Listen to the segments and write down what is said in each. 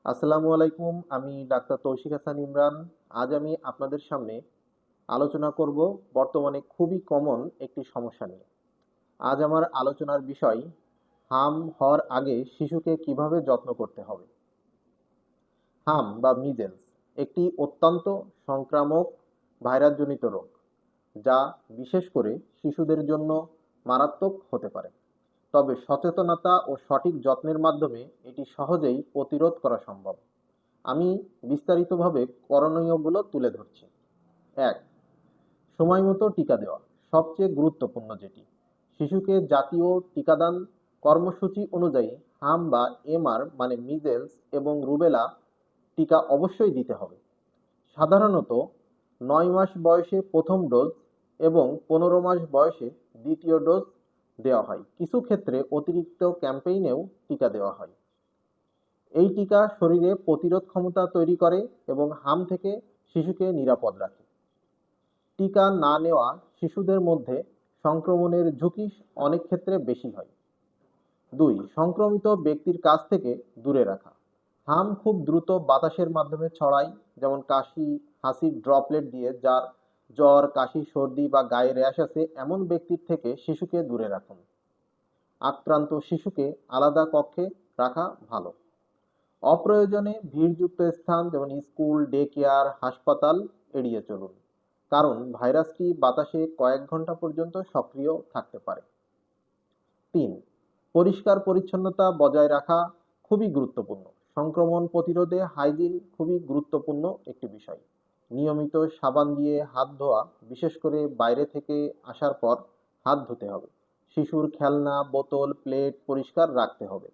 আসসালামু আলাইকুম। আমি ডাক্তার তৌশিক হাসান ইমরান। আজ আমি আপনাদের সামনে আলোচনা করব বর্তমানে খুবই কমন একটি সমস্যা নিয়ে। আজ আমার আলোচনার বিষয় হাম হওয়ার আগে শিশুকে কিভাবে যত্ন করতে হবে। হাম বা মিজেলস একটি অত্যন্ত সংক্রামক ভাইরাসজনিত রোগ, যা বিশেষ করে শিশুদের জন্য মারাত্মক হতে পারে। তবে সচেতনতা ও সঠিক যত্নের মাধ্যমে এটি সহজেই প্রতিরোধ করা সম্ভব। আমি বিস্তারিতভাবে করণীয়গুলো তুলে ধরছি। ১. সময়মতো টিকা দেওয়া সবচেয়ে গুরুত্বপূর্ণ যেটি। শিশুকে জাতীয় টিকাদান কর্মসূচি অনুযায়ী হাম বা এমআর মানে মিজেলস এবং রুবেলা টিকা অবশ্যই দিতে হবে। সাধারণত ৯ মাস বয়সে প্রথম ডোজ এবং ১৫ মাস বয়সে দ্বিতীয় ডোজ দেওয়া হয়। কিছু ক্ষেত্রে অতিরিক্ত ক্যাম্পেইনেও টিকা দেওয়া হয়। এই টিকা শরীরে প্রতিরোধ ক্ষমতা তৈরি করে এবং হাম থেকে শিশুকে নিরাপদ রাখে। টিকা না নেওয়া শিশুদের মধ্যে সংক্রমণের ঝুঁকি অনেক ক্ষেত্রে বেশি হয়। ২. সংক্রমিত ব্যক্তির কাছ থেকে দূরে রাখা। হাম খুব দ্রুত বাতাসের মাধ্যমে ছড়ায়, যেমন কাশি, হাসির ড্রপলেট দিয়ে। যার জ্বর, কাশি, সর্দি বা গায়ে র্যাশ আছে এমন ব্যক্তির থেকে শিশুকে দূরে রাখুন। আক্রান্ত শিশুকে আলাদা কক্ষে রাখা ভালো। অপ্রয়োজনে ভিড়যুক্ত স্থান যেমন স্কুল, ডে কেয়ার, হাসপাতাল এড়িয়ে চলুন, কারণ ভাইরাসটি বাতাসে কয়েক ঘন্টা পর্যন্ত সক্রিয় থাকতে পারে। ৩. পরিষ্কার পরিচ্ছন্নতা বজায় রাখা খুবই গুরুত্বপূর্ণ। সংক্রমণ প্রতিরোধে হাইজিন খুবই গুরুত্বপূর্ণ একটি বিষয়। নিয়মিত সাবান দিয়ে হাত ধোয়া, বিশেষ করে বাইরে থেকে আসার পর হাত ধুতে হবে। শিশুর খেলনা, বোতল, প্লেট পরিষ্কার রাখতে হবে।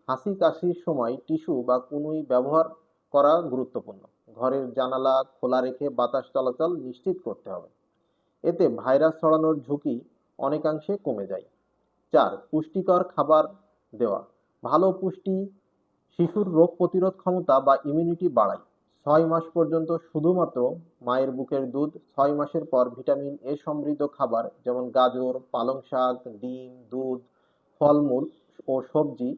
হাসি কাশির সময় টিস্যু বা কনুই ব্যবহার করা গুরুত্বপূর্ণ। ঘরের জানালা খোলা রেখে বাতাস চলাচল নিশ্চিত করতে হবে। এতে ভাইরাস ছড়ানোর ঝুঁকি অনেকাংশে কমে যায়। ৪. পুষ্টিকর খাবার দেওয়া। ভালো পুষ্টি শিশুর রোগ প্রতিরোধ ক্ষমতা বা ইমিউনিটি বাড়ায়। ৬ মাস পর্যন্ত শুধুমাত্র মায়ের বুকের দুধ, ৬ মাসের পর ভিটামিন এ সমৃদ্ধ খাবার যেমন গাজর, পালং শাক, ডিম, দুধ, ফলমূল ও সবজি,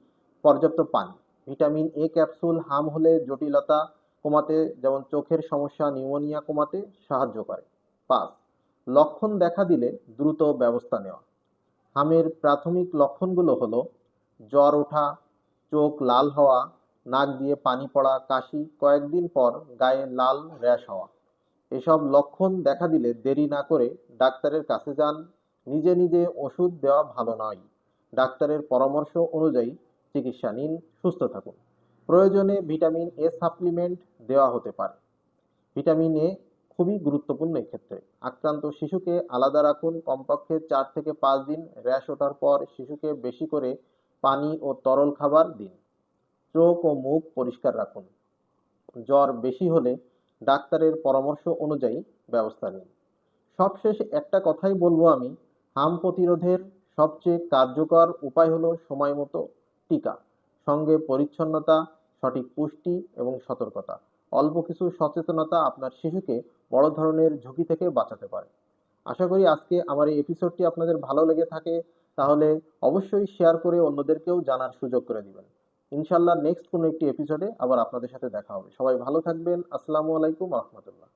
পর্যাপ্ত পানি। ভিটামিন এ ক্যাপসুল হাম হলে জটিলতা কমাতে, যেমন চোখের সমস্যা, নিউমোনিয়া কমাতে সাহায্য করে। ৫. লক্ষণ দেখা দিলে দ্রুত ব্যবস্থা নেওয়া। হামের প্রাথমিক লক্ষণগুলো হলো জ্বর ওঠা, চোখ লাল হওয়া, নাক দিয়ে পানি পড়া, কাশি, কয়েকদিন পর গায়ে লাল র্যাশ হওয়া। এসব লক্ষণ দেখা দিলে দেরি না করে ডাক্তারের কাছে যান। নিজে নিজে ওষুধ দেওয়া ভালো নয়। ডাক্তারের পরামর্শ অনুযায়ী চিকিৎসা নিন, সুস্থ থাকুন। প্রয়োজনে ভিটামিন এ সাপ্লিমেন্ট দেওয়া হতে পারে। ভিটামিন এ খুবই গুরুত্বপূর্ণ এক্ষেত্রে। আক্রান্ত শিশুকে আলাদা রাখুন কমপক্ষে ৪ থেকে ৫ দিন। র্যাশ ওঠার পর শিশুকে বেশি করে পানি ও তরল খাবার দিন। চোখ ও মুখ পরিষ্কার রাখুন। জ্বর বেশি হলে ডাক্তারের পরামর্শ অনুযায়ী ব্যবস্থা নিন। সবশেষে একটা কথাই বলবো আমি, হাম প্রতিরোধের সবচেয়ে কার্যকর উপায় হলো সময় মতো টিকা, সঙ্গে পরিচ্ছন্নতা, সঠিক পুষ্টি এবং সতর্কতা। অল্প কিছু সচেতনতা আপনার শিশুকে বড় ধরনের ঝুঁকি থেকে বাঁচাতে পারে। আশা করি আজকে আমার এই এপিসোডটি আপনাদের ভালো লেগে থাকে, তাহলে অবশ্যই শেয়ার করে অন্যদেরকেও জানার সুযোগ করে দিবেন। ইনশাল্লাহ নেক্সট কোনো একটি এপিসোডে আবার আপনাদের সাথে দেখা হবে। সবাই ভালো থাকবেন। আসসালামু আলাইকুম রহমতুল্লাহ।